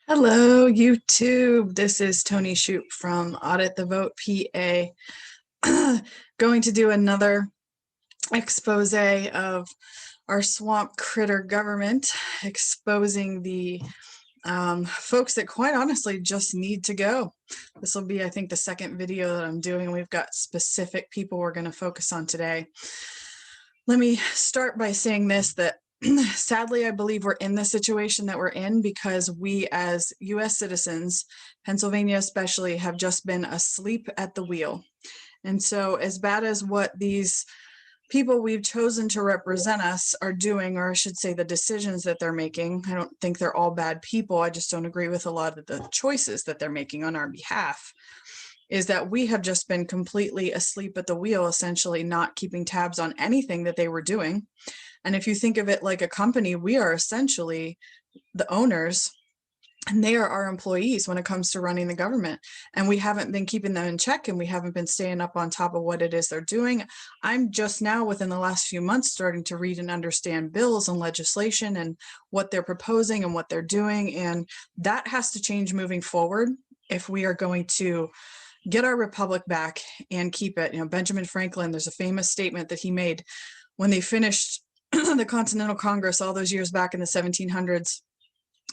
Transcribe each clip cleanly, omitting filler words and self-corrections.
Hello, YouTube. This is Tony Shoup from Audit the Vote PA. Going to do another expose of our swamp critter government, exposing the folks that quite honestly just need to go. This will be, I think, the second video that I'm doing. We've got specific people we're going to focus on today. Let me start by saying this, that sadly, I believe we're in the situation that we're in because we as US citizens, Pennsylvania especially, have just been asleep at the wheel. And so as bad as what these people we've chosen to represent us are doing, or I should say the decisions that they're making, I don't think they're all bad people. I just don't agree with a lot of the choices that they're making on our behalf, is that we have just been completely asleep at the wheel, essentially not keeping tabs on anything that they were doing. And if you think of it like a company, we are essentially the owners and they are our employees when it comes to running the government. And we haven't been keeping them in check, and we haven't been staying up on top of what it is they're doing. I'm just now within the last few months starting to read and understand bills and legislation and what they're proposing and what they're doing. And that has to change moving forward if we are going to get our republic back and keep it. You know, Benjamin Franklin, there's a famous statement that he made when they finished the Continental Congress all those years back in the 1700s.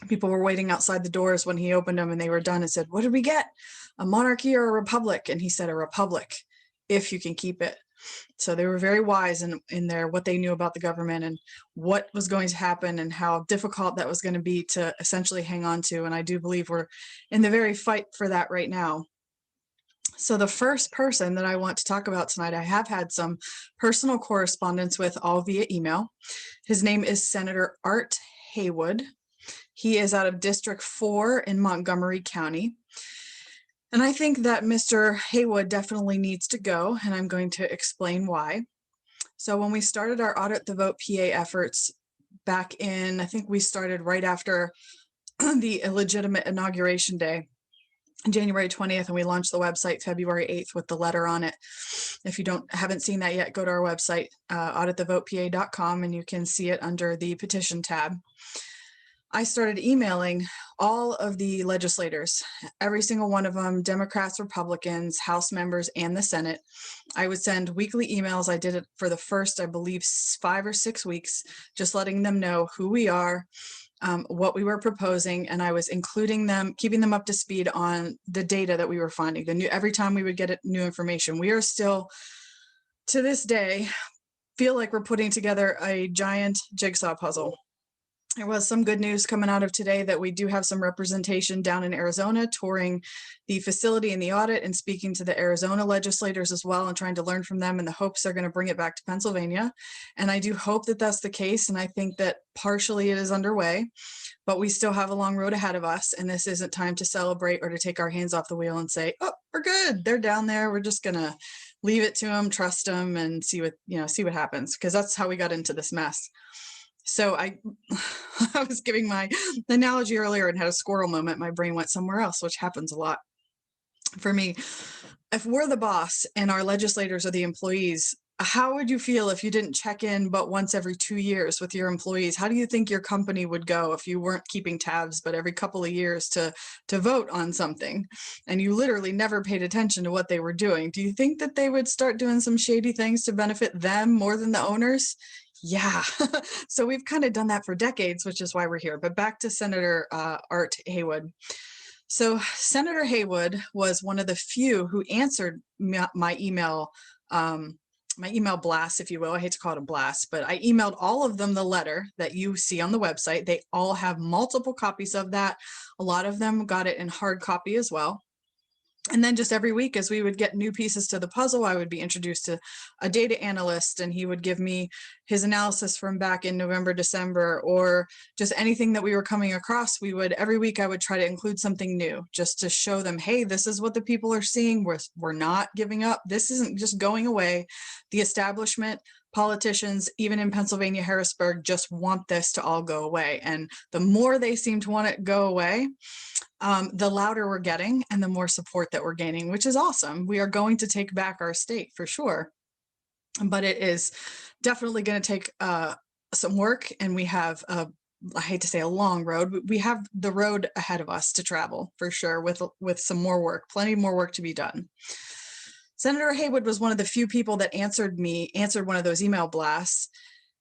People were waiting outside the doors when he opened them and they were done and said, "What did we get? A monarchy or a republic?" And he said, "A republic, if you can keep it." So they were very wise in their what they knew about the government and what was going to happen and how difficult that was going to be to essentially hang on to. And I do believe we're in the very fight for that right now. So the first person that I want to talk about tonight, I have had some personal correspondence with, all via email. His name is Senator Art Haywood. He is out of District 4 in Montgomery County. And I think that Mr. Haywood definitely needs to go, and I'm going to explain why. So when we started our Audit the Vote PA efforts back in, I think we started right after the illegitimate inauguration day, January 20th, and we launched the website February 8th with the letter on it. If you haven't seen that yet, go to our website, auditthevotepA.com, and you can see it under the petition tab. I started emailing all of the legislators, every single one of them, Democrats, Republicans, House members, and the Senate. I would send weekly emails. I did it for the first, I believe, 5 or 6 weeks, just letting them know who we are, what we were proposing, and I was including them, keeping them up to speed on the data that we were finding. Every time we would get new information. We are still, to this day, feel like we're putting together a giant jigsaw puzzle. There was some good news coming out of today that we do have some representation down in Arizona, touring the facility and the audit and speaking to the Arizona legislators as well and trying to learn from them in the hopes they're going to bring it back to Pennsylvania. And I do hope that that's the case. And I think that partially it is underway, but we still have a long road ahead of us. And this isn't time to celebrate or to take our hands off the wheel and say, "Oh, we're good. They're down there. We're just going to leave it to them, trust them, and see what happens." Because that's how we got into this mess. So I was giving my analogy earlier and had a squirrel moment. My brain went somewhere else, which happens a lot for me. If we're the boss and our legislators are the employees, how would you feel if you didn't check in but once every 2 years with your employees? How do you think your company would go if you weren't keeping tabs but every couple of years to vote on something and you literally never paid attention to what they were doing? Do you think that they would start doing some shady things to benefit them more than the owners? Yeah. So we've kind of done that for decades, which is why we're here. But back to Senator Art Haywood. So Senator Haywood was one of the few who answered my email blast, if you will. I hate to call it a blast, but I emailed all of them the letter that you see on the website. They all have multiple copies of that. A lot of them got it in hard copy as well. And then just every week, as we would get new pieces to the puzzle, I would be introduced to a data analyst, and he would give me his analysis from back in November, December, or just anything that we were coming across. Every week I would try to include something new just to show them, hey, this is what the people are seeing. We're not giving up. This isn't just going away. The establishment, politicians, even in Pennsylvania, Harrisburg, just want this to all go away. And the more they seem to want it to go away, the louder we're getting and the more support that we're gaining, which is awesome. We are going to take back our state for sure, but it is definitely going to take some work, and we have a I hate to say a long road, but we have the road ahead of us to travel for sure with some more work, plenty more work to be done. Senator Haywood was one of the few people that answered one of those email blasts,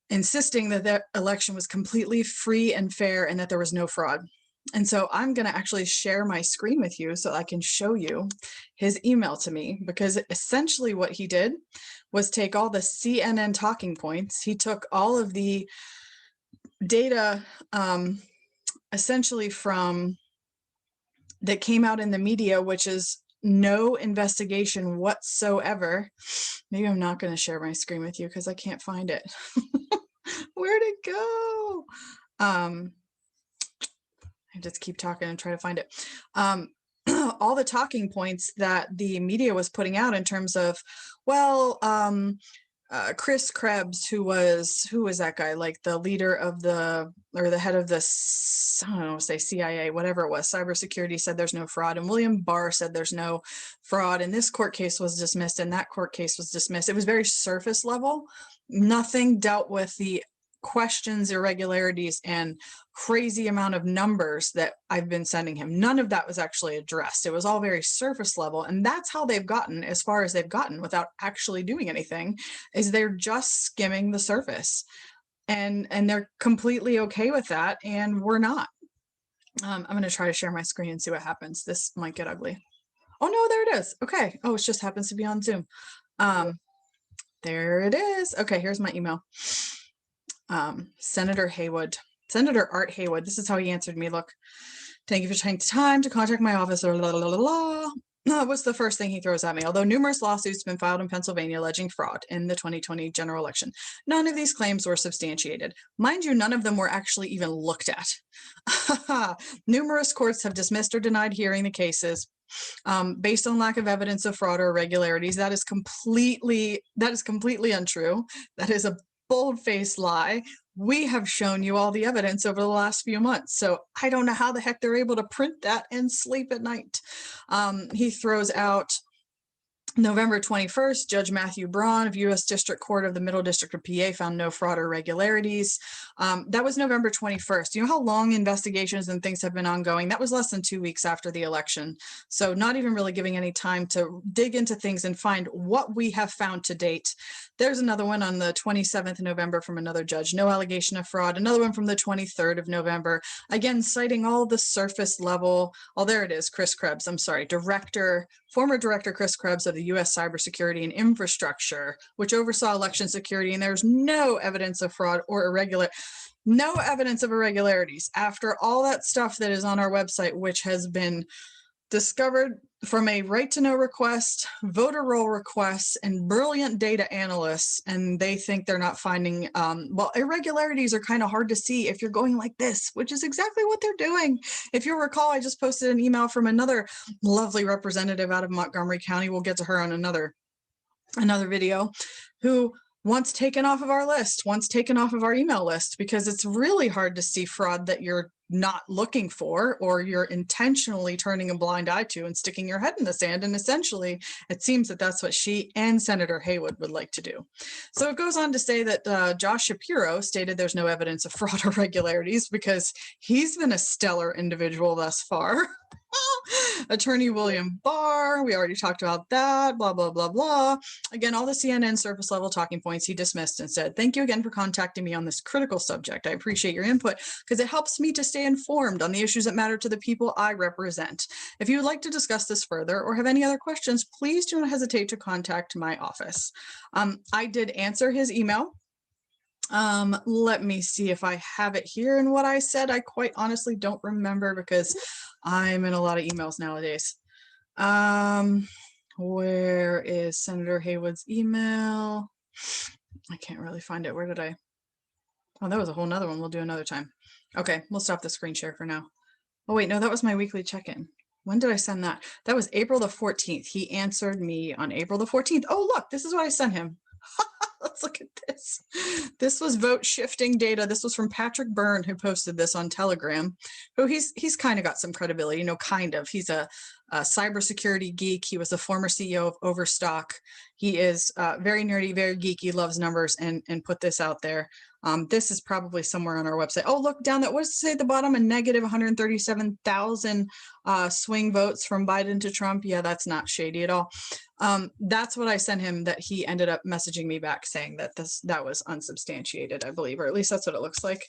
insisting that the election was completely free and fair and that there was no fraud. And so I'm going to actually share my screen with you so I can show you his email to me, because essentially what he did was take all the CNN talking points. He took all of the data essentially from that came out in the media, which is no investigation whatsoever. Maybe I'm not going to share my screen with you because I can't find it. Where'd it go? I just keep talking and try to find it. All the talking points that the media was putting out in terms of, well, Chris Krebs, who was that guy, like the leader of the head of the, I don't know, say CIA, whatever it was, cybersecurity, said there's no fraud, and William Barr said there's no fraud, and this court case was dismissed and that court case was dismissed. It was very surface level. Nothing dealt with the questions, irregularities, and crazy amount of numbers that I've been sending him. None of that was actually addressed. It was all very surface level, and that's how they've gotten as far as they've gotten without actually doing anything, is they're just skimming the surface, and they're completely okay with that, and we're not. I'm going to try to share my screen and see what happens. This might get ugly. Oh no, there it is. Okay. Oh, it just happens to be on Zoom. There it is. Okay, here's my email. Senator Haywood, Senator Art Haywood. This is how he answered me. Look, thank you for taking the time to contact my office. What's the first thing he throws at me? Although numerous lawsuits have been filed in Pennsylvania alleging fraud in the 2020 general election, none of these claims were substantiated. Mind you, none of them were actually even looked at. Numerous courts have dismissed or denied hearing the cases based on lack of evidence of fraud or irregularities. That is completely untrue. That is a bold-faced lie. We have shown you all the evidence over the last few months. So I don't know how the heck they're able to print that and sleep at night. He throws out November 21st, Judge Matthew Braun of U.S. District Court of the Middle District of PA found no fraud or irregularities. That was November 21st. You know how long investigations and things have been ongoing? That was less than 2 weeks after the election. So not even really giving any time to dig into things and find what we have found to date. There's another one on the 27th of November from another judge, no allegation of fraud. Another one from the 23rd of November, again, citing all the surface level. Oh, there it is, Chris Krebs. I'm sorry, former director Chris Krebs of the U.S. Cybersecurity and Infrastructure, which oversaw election security, and there's no evidence of fraud or no evidence of irregularities. After all that stuff that is on our website, which has been discovered from a right to know request, voter roll requests, and brilliant data analysts, and they think they're not finding, well, irregularities are kind of hard to see if you're going like this, which is exactly what they're doing. If you'll recall, I just posted an email from another lovely representative out of Montgomery County. We'll get to her on another video, who wants taken off of our list, wants taken off of our email list, because it's really hard to see fraud that you're not looking for, or you're intentionally turning a blind eye to and sticking your head in the sand. And essentially, it seems that that's what she and Senator Haywood would like to do. So it goes on to say that Josh Shapiro stated there's no evidence of fraud or irregularities because he's been a stellar individual thus far. Attorney William Barr, we already talked about that, blah, blah, blah, blah. Again, all the CNN surface level talking points he dismissed and said, thank you again for contacting me on this critical subject. I appreciate your input because it helps me to stay informed on the issues that matter to the people I represent. If you would like to discuss this further or have any other questions, please do not hesitate to contact my office. I did answer his email. Let me see if I have it here and what I said. I quite honestly don't remember because I'm in a lot of emails nowadays. Where is Senator Haywood's email? I can't really find it. Where did I? Oh, that was a whole nother one. We'll do another time. Okay, we'll stop the screen share for now. Oh wait, no, that was my weekly check-in. When did I send that? That was April the 14th. He answered me on April the 14th. Oh, look, this is what I sent him. Let's look at this. This was vote shifting data. This was from Patrick Byrne, who posted this on Telegram. Who he's kind of got some credibility, you know, kind of. He's a cybersecurity geek. He was the former CEO of Overstock. He is very nerdy, very geeky, loves numbers, and put this out there. This is probably somewhere on our website. Oh, look down that. What does it say at the bottom? A negative 137,000 swing votes from Biden to Trump. Yeah, that's not shady at all. That's what I sent him, that he ended up messaging me back saying that that was unsubstantiated, I believe, or at least that's what it looks like.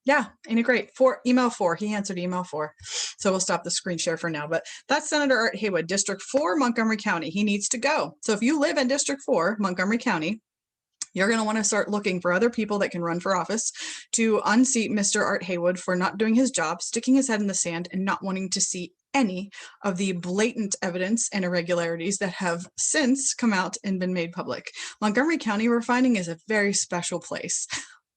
Yeah, ain't it great? Email 4. He answered email 4. So we'll stop the screen share for now. But that's Senator Art Haywood, District 4, Montgomery County. He needs to go. So if you live in District 4, Montgomery County, you're going to want to start looking for other people that can run for office to unseat Mr. Art Haywood for not doing his job, sticking his head in the sand, and not wanting to see any of the blatant evidence and irregularities that have since come out and been made public. Montgomery County, we're finding, is a very special place.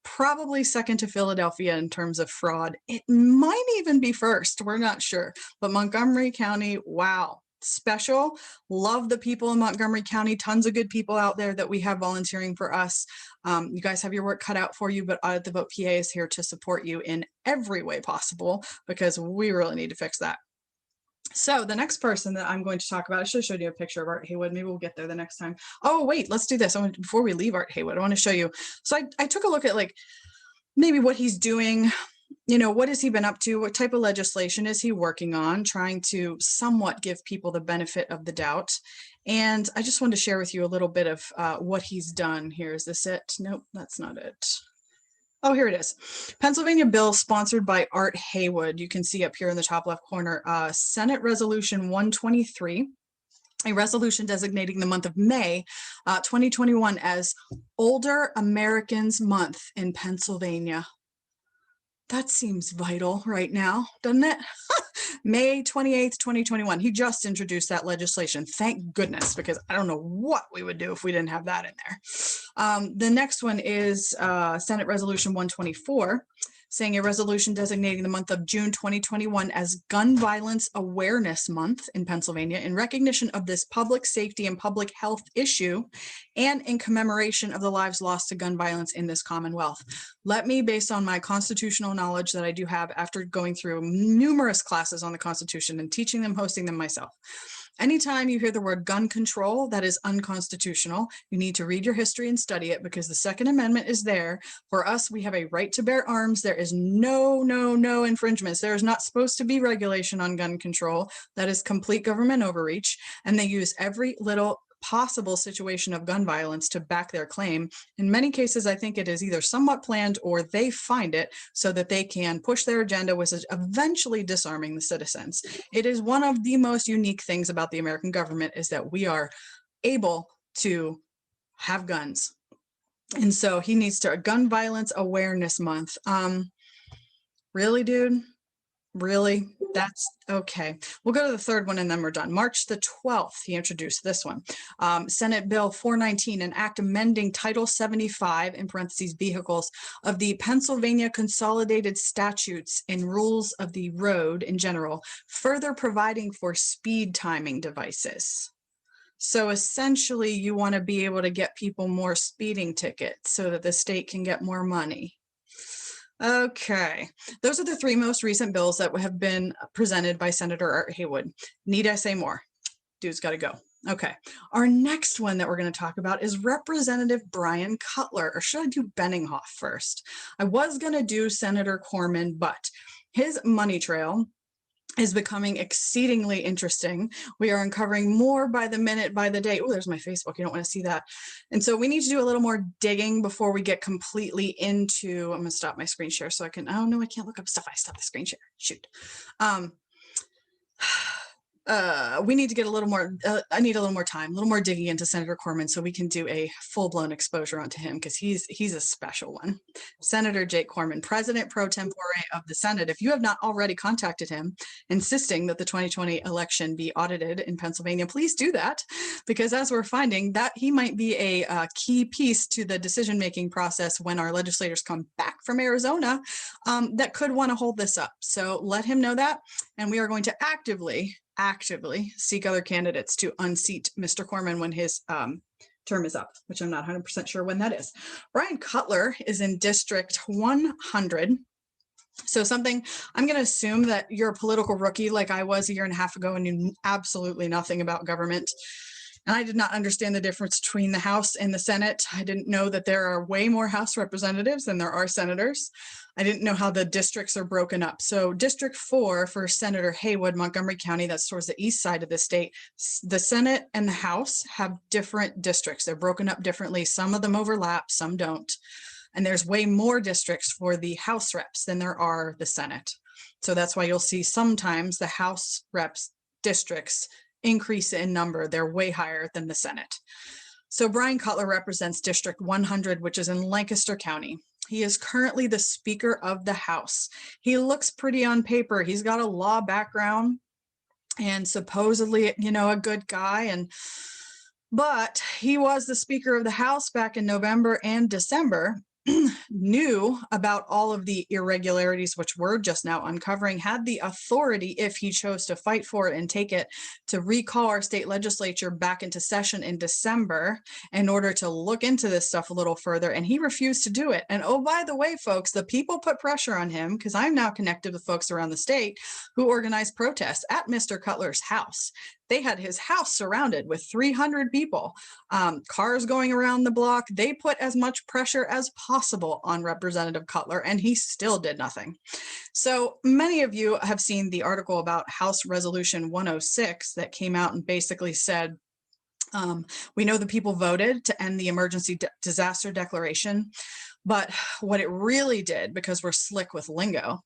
Probably second to Philadelphia in terms of fraud. It might even be first. We're not sure. But Montgomery County, wow. Special. Love the people in Montgomery County. Tons of good people out there that we have volunteering for us. You guys have your work cut out for you, but Audit the Vote PA is here to support you in every way possible, because we really need to fix that. So the next person that I'm going to talk about, I should have showed you a picture of Art Haywood. Maybe we'll get there the next time. Oh, wait, let's do this. Before we leave Art Haywood, I want to show you. So I took a look at like maybe what he's doing. You know, what has he been up to? What type of legislation is he working on? Trying to somewhat give people the benefit of the doubt. And I just wanted to share with you a little bit of what he's done. Here, is this it? Nope, that's not it. Oh, here it is. Pennsylvania bill sponsored by Art Haywood. You can see up here in the top left corner, Senate Resolution 123, a resolution designating the month of May 2021 as Older Americans Month in Pennsylvania. That seems vital right now, doesn't it? May 28th, 2021. He just introduced that legislation. Thank goodness, because I don't know what we would do if we didn't have that in there. The next one is Senate Resolution 124, saying a resolution designating the month of June 2021 as Gun Violence Awareness Month in Pennsylvania in recognition of this public safety and public health issue and in commemoration of the lives lost to gun violence in this Commonwealth. Let me, based on my constitutional knowledge that I do have after going through numerous classes on the Constitution and teaching them, hosting them myself, anytime you hear the word gun control, that is unconstitutional. You need to read your history and study it, because the Second Amendment is there for us. We have a right to bear arms. There is no infringements. There is not supposed to be regulation on gun control. That is complete government overreach. And they use every little possible situation of gun violence to back their claim. In many cases, I think it is either somewhat planned or they find it so that they can push their agenda, which is eventually disarming the citizens. It is one of the most unique things about the American government, is that we are able to have guns. And so he needs to, Gun Violence Awareness Month. Really, dude? Really? That's okay. We'll go to the third one and then we're done. March the 12th, he introduced this one. Senate Bill 419, an act amending Title 75, in parentheses, vehicles, of the Pennsylvania Consolidated Statutes and Rules of the Road in general, further providing for speed timing devices. So essentially, you want to be able to get people more speeding tickets so that the state can get more money. Okay, those are the 3 most recent bills that have been presented by Senator Art Haywood. Need I say more? Dude's got to go. Okay, our next one that we're going to talk about is Representative Bryan Cutler, or should I do Benninghoff first? I was going to do Senator Corman, but his money trail is becoming exceedingly interesting. We are uncovering more by the minute, by the day. Oh, there's my Facebook. You don't want to see that. And so we need to do a little more digging before we get completely into, I'm going to stop my screen share so I can, oh no, I can't look up stuff. I stopped the screen share. Shoot. We need to get a little more, I need a little more time, a little more digging into Senator Corman so we can do a full-blown exposure onto him, because he's a special one. Senator Jake Corman, President pro tempore of the Senate. If you have not already contacted him insisting that the 2020 election be audited in Pennsylvania, please do that, because as we're finding, that he might be a key piece to the decision-making process when our legislators come back from Arizona that could want to hold this up. So let him know that, and we are going to actively seek other candidates to unseat Mr. Corman when his term is up, which I'm not 100% sure when that is. Bryan Cutler is in District 100. So something, I'm going to assume that you're a political rookie like I was a year and a half ago and knew absolutely nothing about government. And I did not understand the difference between the House and the Senate. I didn't know that there are way more House representatives than there are senators. I didn't know how the districts are broken up. So District 4 for Senator Haywood, Montgomery County, that's towards the east side of the state. The Senate and the House have different districts. They're broken up differently. Some of them overlap, some don't. And there's way more districts for the House reps than there are the Senate. So that's why you'll see sometimes the House reps districts increase in number. They're way higher than the Senate. So Bryan Cutler represents District 100, which is in Lancaster County. He is currently the Speaker of the House. He looks pretty on paper. He's got a law background and supposedly, you know, a good guy. But he was the Speaker of the House back in November and December, knew about all of the irregularities, which we're just now uncovering, had the authority, if he chose to fight for it and take it, to recall our state legislature back into session in December in order to look into this stuff a little further. And he refused to do it. And oh, by the way, folks, the people put pressure on him, because I'm now connected with folks around the state who organized protests at Mr. Cutler's house. They had his house surrounded with 300 people, cars going around the block. They put as much pressure as possible on Representative Cutler, and he still did nothing. So many of you have seen the article about House Resolution 106 that came out and basically said, we know the people voted to end the emergency disaster declaration, but what it really did, because we're slick with lingo,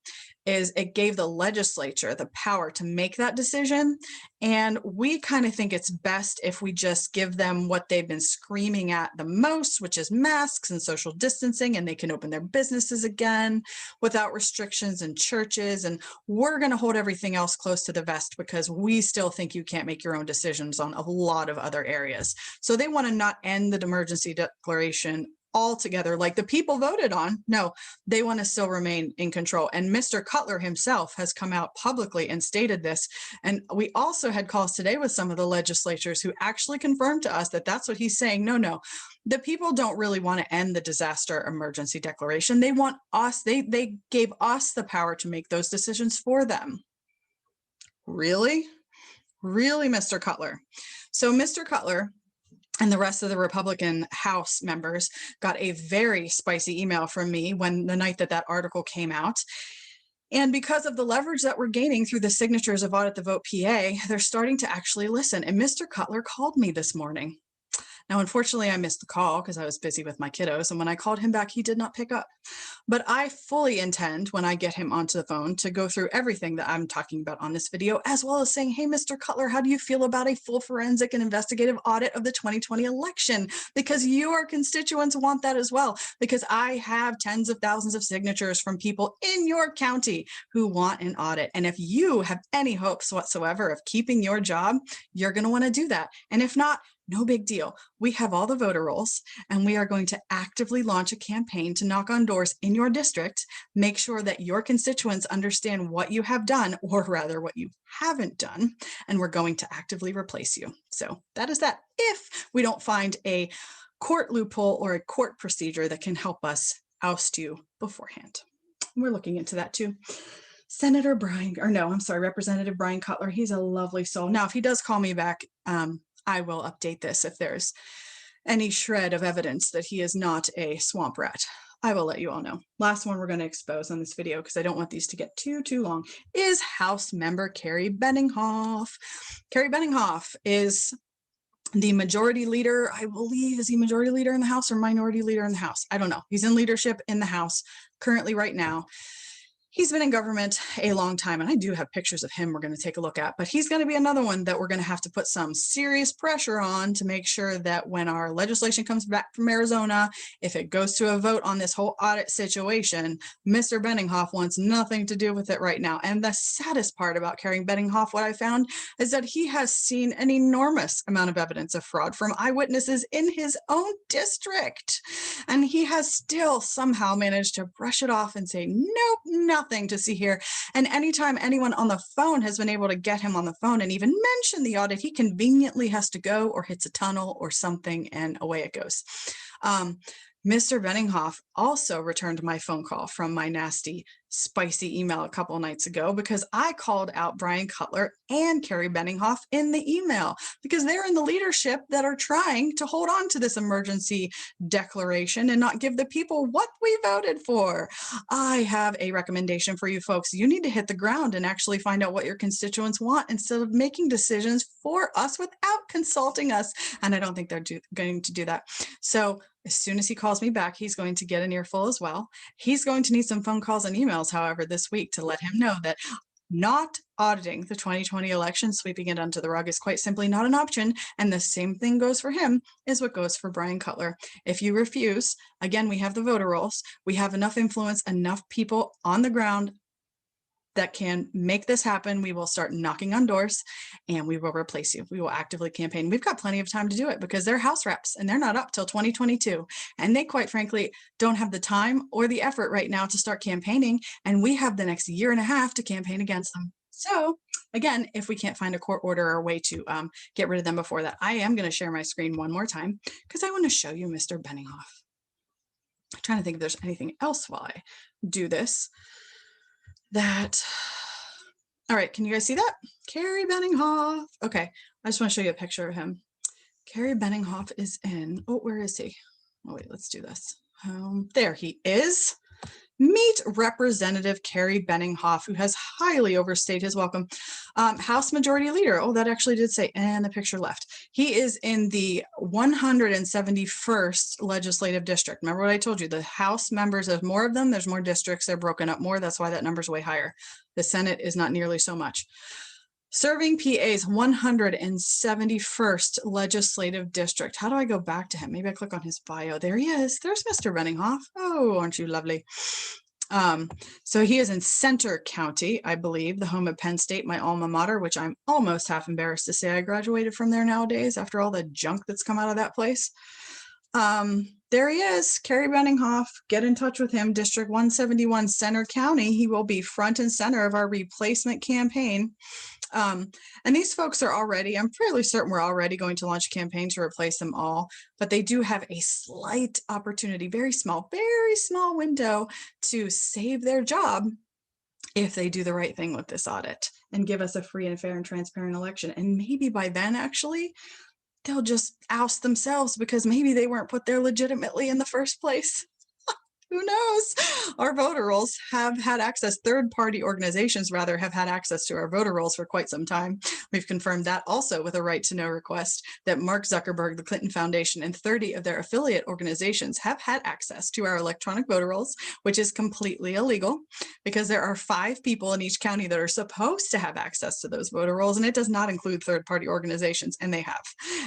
is it gave the legislature the power to make that decision. And we kind of think it's best if we just give them what they've been screaming at the most, which is masks and social distancing, and they can open their businesses again without restrictions in churches. And we're going to hold everything else close to the vest because we still think you can't make your own decisions on a lot of other areas. So they want to not end the emergency declaration altogether like the people voted on. No, they want to still remain in control. And Mr. Cutler himself has come out publicly and stated this. And we also had calls today with some of the legislatures who actually confirmed to us that that's what he's saying. No, the people don't really want to end the disaster emergency declaration. They want us, they gave us the power to make those decisions for them. Really, Mr. Cutler? So Mr. Cutler and the rest of the Republican House members got a very spicy email from me when the night that article came out. And because of the leverage that we're gaining through the signatures of Audit the Vote PA, they're starting to actually listen. And Mr. Cutler called me this morning. Now, unfortunately, I missed the call because I was busy with my kiddos. And when I called him back, he did not pick up. But I fully intend, when I get him onto the phone, to go through everything that I'm talking about on this video, as well as saying, hey, Mr. Cutler, how do you feel about a full forensic and investigative audit of the 2020 election? Because your constituents want that as well. Because I have tens of thousands of signatures from people in your county who want an audit. And if you have any hopes whatsoever of keeping your job, you're going to want to do that. And if not, no big deal. We have all the voter rolls, and we are going to actively launch a campaign to knock on doors in your district, make sure that your constituents understand what you have done, or rather what you haven't done, and we're going to actively replace you. So that is that, if we don't find a court loophole or a court procedure that can help us oust you beforehand. We're looking into that too. Representative Bryan Cutler. He's a lovely soul. Now, if he does call me back, I will update this if there's any shred of evidence that he is not a swamp rat. I will let you all know. Last one we're going to expose on this video, because I don't want these to get too long, is House member Kerry Benninghoff. Kerry Benninghoff is the majority leader, I believe. Is he majority leader in the House or minority leader in the House? I don't know. He's in leadership in the House currently right now. He's been in government a long time, and I do have pictures of him we're going to take a look at, but he's going to be another one that we're going to have to put some serious pressure on to make sure that when our legislation comes back from Arizona, if it goes to a vote on this whole audit situation, Mr. Benninghoff wants nothing to do with it right now. And the saddest part about Kerry Benninghoff, what I found, is that he has seen an enormous amount of evidence of fraud from eyewitnesses in his own district. And he has still somehow managed to brush it off and say, nope, nothing to see here. And anytime anyone on the phone has been able to get him on the phone and even mention the audit, he conveniently has to go or hits a tunnel or something, and away it goes. Mr. Benninghoff also returned my phone call from my nasty, spicy email a couple nights ago because I called out Bryan Cutler and Kerry Benninghoff in the email because they're in the leadership that are trying to hold on to this emergency declaration and not give the people what we voted for. I have a recommendation for you folks. You need to hit the ground and actually find out what your constituents want instead of making decisions for us without consulting us. And I don't think they're going to do that. So as soon as he calls me back, he's going to get an earful as well. He's going to need some phone calls and emails, however, this week to let him know that not auditing the 2020 election, sweeping it under the rug, is quite simply not an option. And the same thing goes for him is what goes for Bryan Cutler. If you refuse, again, we have the voter rolls. We have enough influence, enough people on the ground that can make this happen. We will start knocking on doors and we will replace you. We will actively campaign. We've got plenty of time to do it because they're House reps and they're not up till 2022. And they quite frankly don't have the time or the effort right now to start campaigning. And we have the next year and a half to campaign against them. So again, if we can't find a court order or a way to get rid of them before that, I am going to share my screen one more time because I want to show you Mr. Benninghoff. I'm trying to think if there's anything else while I do this. All right, can you guys see that? Kerry Benninghoff. Okay, I just want to show you a picture of him. Kerry Benninghoff is in, oh, where is he? Oh, wait, let's do this. There he is. Meet Representative Kerry Benninghoff, who has highly overstayed his welcome. House Majority Leader. Oh, that actually did say, and the picture left. He is in the 171st Legislative District. Remember what I told you? The House members, there's more of them. There's more districts. They're broken up more. That's why that number's way higher. The Senate is not nearly so much. Serving PA's 171st Legislative District. How do I go back to him? Maybe I click on his bio. There he is. There's Mr. Benninghoff. Oh, aren't you lovely? So he is in Center County, I believe, the home of Penn State, my alma mater, which I'm almost half embarrassed to say I graduated from there nowadays after all the junk that's come out of that place. There he is, Kerry Benninghoff. Get in touch with him, District 171, Center County. He will be front and center of our replacement campaign. And these folks are already, I'm fairly certain we're already going to launch a campaign to replace them all, but they do have a slight opportunity, very small window to save their job if they do the right thing with this audit and give us a free and fair and transparent election. And maybe by then, actually, they'll just oust themselves because maybe they weren't put there legitimately in the first place. Who knows? Our voter rolls have had access, third-party organizations rather, have had access to our voter rolls for quite some time. We've confirmed that also with a right-to-know request that Mark Zuckerberg, the Clinton Foundation, and 30 of their affiliate organizations have had access to our electronic voter rolls, which is completely illegal because there are 5 people in each county that are supposed to have access to those voter rolls, and it does not include third-party organizations, and they have.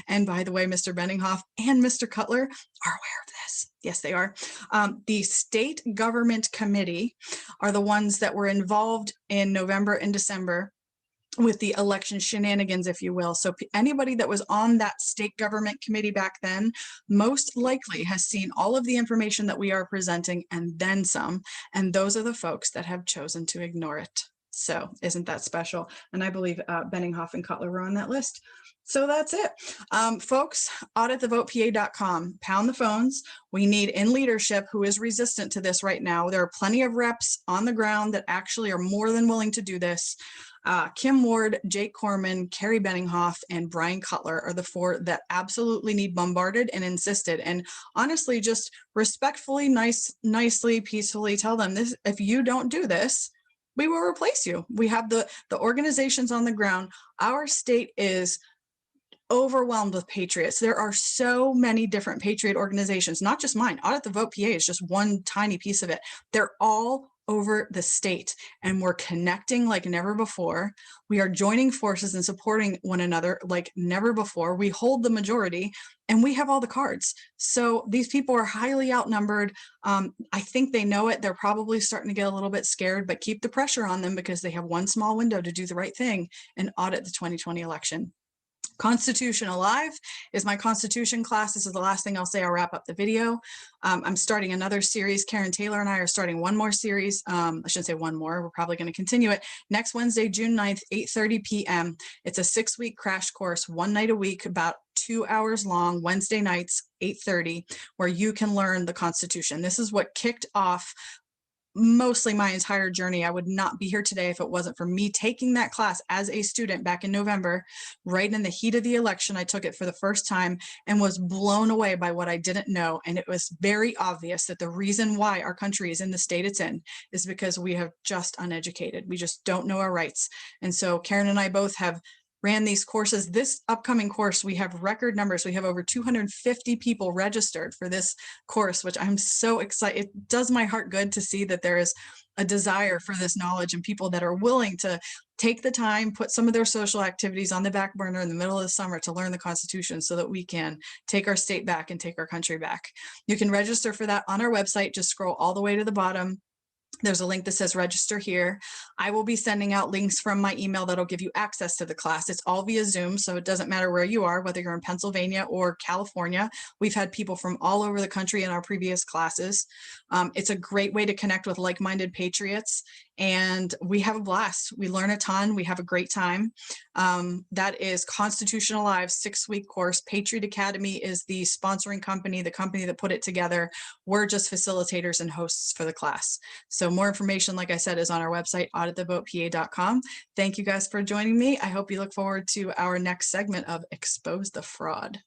And by the way, Mr. Benninghoff and Mr. Cutler are aware of this. Yes, they are. The state government committee are the ones that were involved in November and December with the election shenanigans, if you will. So anybody that was on that state government committee back then most likely has seen all of the information that we are presenting and then some. And those are the folks that have chosen to ignore it. So isn't that special? And I believe Benninghoff and Cutler were on that list. So that's it. Folks, auditthevotepa.com, pound the phones. We need in leadership who is resistant to this right now. There are plenty of reps on the ground that actually are more than willing to do this. Kim Ward, Jake Corman, Kerry Benninghoff, and Bryan Cutler are the 4 that absolutely need bombarded and insisted. And honestly, just respectfully, nicely, peacefully tell them this: if you don't do this, we will replace you. We have the organizations on the ground. Our state is overwhelmed with patriots. There are so many different patriot organizations, not just mine. Audit the Vote PA is just one tiny piece of it. They're all over the state, and we're connecting like never before. We are joining forces and supporting one another like never before. We hold the majority and we have all the cards. So these people are highly outnumbered. I think they know it. They're probably starting to get a little bit scared, but keep the pressure on them because they have one small window to do the right thing and audit the 2020 election. Constitution Alive is my Constitution class. This is the last thing I'll say. I'll wrap up the video. I'm starting another series. Karen Taylor and I are starting one more series. I shouldn't say one more. We're probably going to continue it next Wednesday, June 9th, 8:30 p.m. It's a 6-week crash course, one night a week, about 2 hours long, Wednesday nights, 8:30, where you can learn the Constitution. This is what kicked off mostly my entire journey. I would not be here today if it wasn't for me taking that class as a student back in November, right in the heat of the election. I took it for the first time and was blown away by what I didn't know. And it was very obvious that the reason why our country is in the state it's in is because we have just uneducated. We just don't know our rights. And so Karen and I both have ran these courses. This upcoming course, we have record numbers. We have over 250 people registered for this course, which I'm so excited. It does my heart good to see that there is a desire for this knowledge and people that are willing to take the time, put some of their social activities on the back burner in the middle of the summer to learn the Constitution so that we can take our state back and take our country back. You can register for that on our website. Just scroll all the way to the bottom. There's a link that says register here. I will be sending out links from my email that'll give you access to the class. It's all via Zoom, so it doesn't matter where you are, whether you're in Pennsylvania or California. We've had people from all over the country in our previous classes. It's a great way to connect with like-minded patriots, and we have a blast. We learn a ton. We have a great time. That is Constitution Alive 6-week course. Patriot Academy is the sponsoring company, the company that put it together. We're just facilitators and hosts for the class. So more information, like I said, is on our website, auditthevotepA.com. Thank you guys for joining me. I hope you look forward to our next segment of Expose the Fraud.